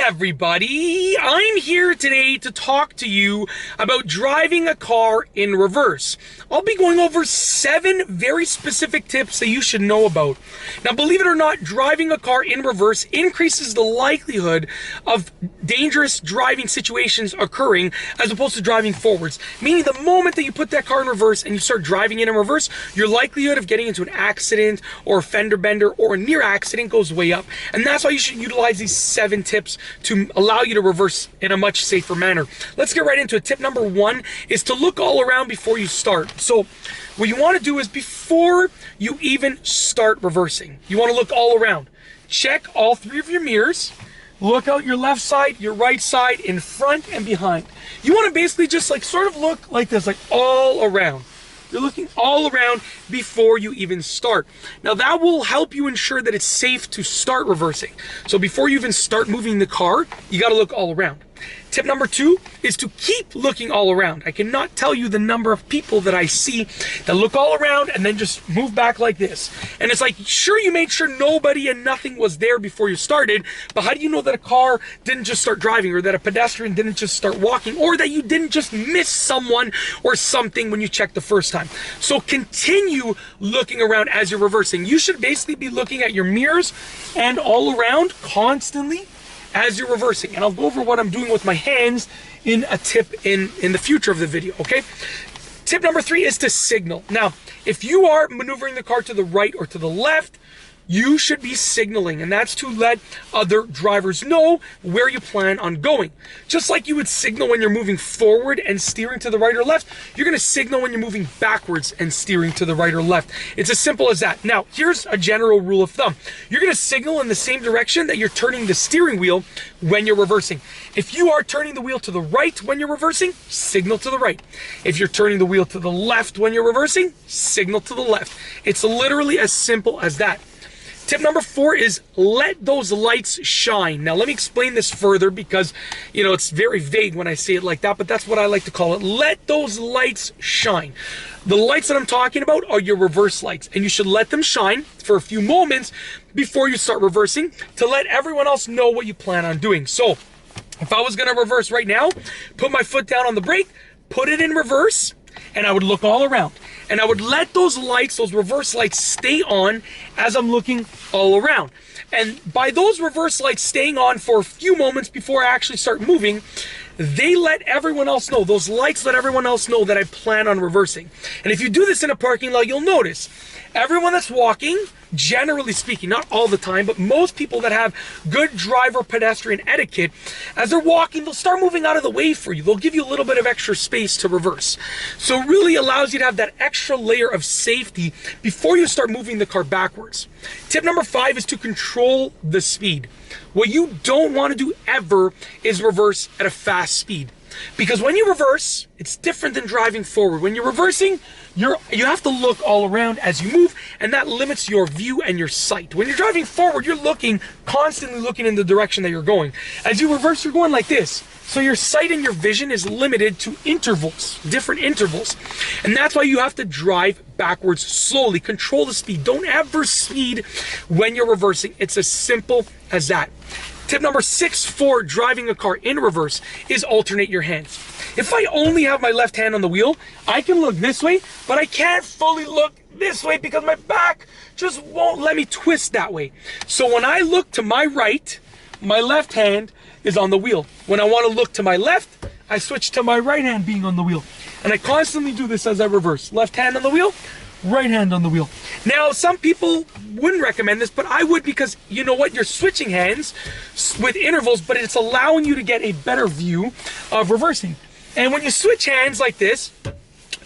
Everybody, I'm here today to talk to you about driving a car in reverse. I'll be going over 7 very specific tips that you should know about. Now, believe it or not, driving a car in reverse increases the likelihood of dangerous driving situations occurring as opposed to driving forwards. Meaning the moment that you put that car in reverse and you start driving it in reverse, your likelihood of getting into an accident or a fender bender or a near accident goes way up. And that's why you should utilize these 7 tips to allow you to reverse in a much safer manner. Let's get right into it. Tip number 1 is to look all around before you start. So what you want to do is before you even start reversing, you want to look all around. Check all 3 of your mirrors. Look out your left side, your right side, in front and behind. You want to basically just sort of look like this, like all around. You're looking all around before you even start. Now that will help you ensure that it's safe to start reversing. So before you even start moving the car, you got to look all around. Tip number 2 is to keep looking all around. I cannot tell you the number of people that I see that look all around and then just move back like this. And it's like, sure, you made sure nobody and nothing was there before you started, but how do you know that a car didn't just start driving, or that a pedestrian didn't just start walking, or that you didn't just miss someone or something when you checked the first time? So continue looking around as you're reversing. You should basically be looking at your mirrors and all around constantly as you're reversing. And I'll go over what I'm doing with my hands in a tip in the future of the video, okay? Tip number 3 is to signal. Now, if you are maneuvering the car to the right or to the left, you should be signaling, and that's to let other drivers know where you plan on going. Just like you would signal when you're moving forward and steering to the right or left, you're gonna signal when you're moving backwards and steering to the right or left. It's as simple as that. Now, here's a general rule of thumb. You're gonna signal in the same direction that you're turning the steering wheel when you're reversing. If you are turning the wheel to the right when you're reversing, signal to the right. If you're turning the wheel to the left when you're reversing, signal to the left. It's literally as simple as that. Tip number 4 is let those lights shine. Now, let me explain this further because, it's very vague when I say it like that, but that's what I like to call it. Let those lights shine. The lights that I'm talking about are your reverse lights, and you should let them shine for a few moments before you start reversing to let everyone else know what you plan on doing. So, if I was gonna reverse right now, put my foot down on the brake, put it in reverse, and I would look all around. And I would let those lights, those reverse lights, stay on as I'm looking all around. And by those reverse lights staying on for a few moments before I actually start moving, they let everyone else know, those lights let everyone else know that I plan on reversing. And if you do this in a parking lot, you'll notice everyone that's walking, generally speaking, not all the time, but most people that have good driver pedestrian etiquette, as they're walking, they'll start moving out of the way for you. They'll give you a little bit of extra space to reverse. So it really allows you to have that extra layer of safety before you start moving the car backwards. Tip number 5 is to control the speed. What you don't want to do ever is reverse at a fast speed. Because when you reverse, it's different than driving forward. When you're reversing, you have to look all around as you move, and that limits your view and your sight. When you're driving forward, you're constantly looking in the direction that you're going. As you reverse, you're going like this. So your sight and your vision is limited to intervals, different intervals. And that's why you have to drive backwards slowly. Control the speed. Don't ever speed when you're reversing. It's as simple as that. Tip number 6 for driving a car in reverse is alternate your hands. If I only have my left hand on the wheel, I can look this way, but I can't fully look this way because my back just won't let me twist that way. So when I look to my right, my left hand is on the wheel. When I want to look to my left, I switch to my right hand being on the wheel. And I constantly do this as I reverse. Left hand on the wheel, right hand on the wheel. Now, some people wouldn't recommend this, but I would, because you know what? You're switching hands with intervals, but it's allowing you to get a better view of reversing. And when you switch hands like this,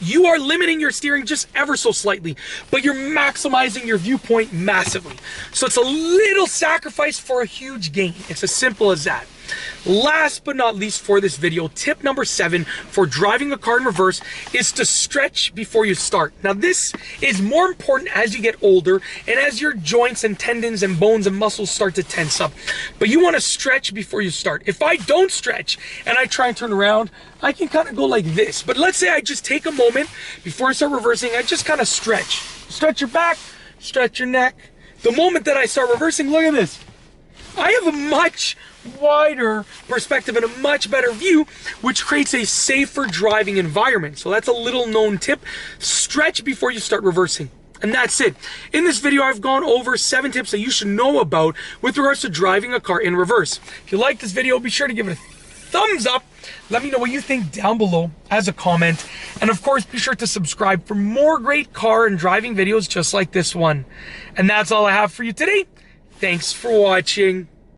you are limiting your steering just ever so slightly, but you're maximizing your viewpoint massively. So it's a little sacrifice for a huge gain. It's as simple as that. Last but not least for this video, tip number 7 for driving a car in reverse is to stretch before you start. Now this is more important as you get older and as your joints and tendons and bones and muscles start to tense up. But you want to stretch before you start. If I don't stretch and I try and turn around, I can kind of go like this. But let's say I just take a moment before I start reversing, I just kind of stretch. Stretch your back, stretch your neck. The moment that I start reversing, look at this. I have a much wider perspective and a much better view, which creates a safer driving environment. So that's a little known tip. Stretch before you start reversing. And that's it. In this video, I've gone over 7 tips that you should know about with regards to driving a car in reverse. If you like this video, be sure to give it a thumbs up. Let me know what you think down below as a comment. And of course, be sure to subscribe for more great car and driving videos just like this one. And that's all I have for you today. Thanks for watching.